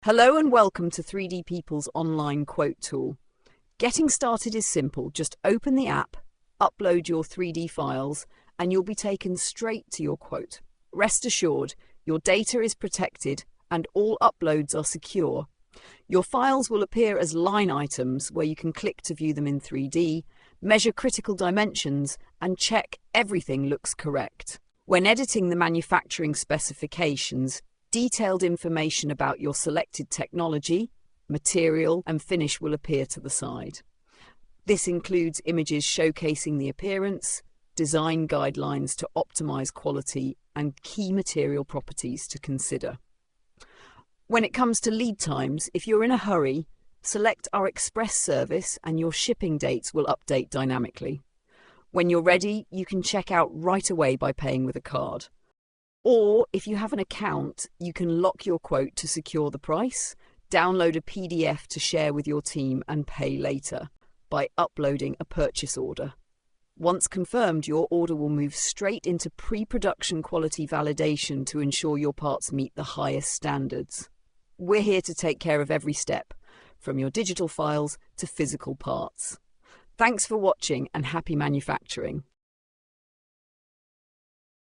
Hello and welcome to 3D People's online quote tool. Getting started is simple. Just open the app, upload your 3D files, and you'll be taken straight to your quote. Rest assured, your data is protected and all uploads are secure. Your files will appear as line items where you can click to view them in 3D, measure critical dimensions, and check everything looks correct. When editing the manufacturing specifications, detailed information about your selected technology, material, and finish will appear to the side. This includes images showcasing the appearance, design guidelines to optimize quality, and key material properties to consider. When it comes to lead times, if you're in a hurry, select our express service and your shipping dates will update dynamically. When you're ready, you can check out right away by paying with a card. Or, if you have an account, you can lock your quote to secure the price, download a PDF to share with your team and pay later by uploading a purchase order. Once confirmed, your order will move straight into pre-production quality validation to ensure your parts meet the highest standards. We're here to take care of every step, from your digital files to physical parts. Thanks for watching and happy manufacturing.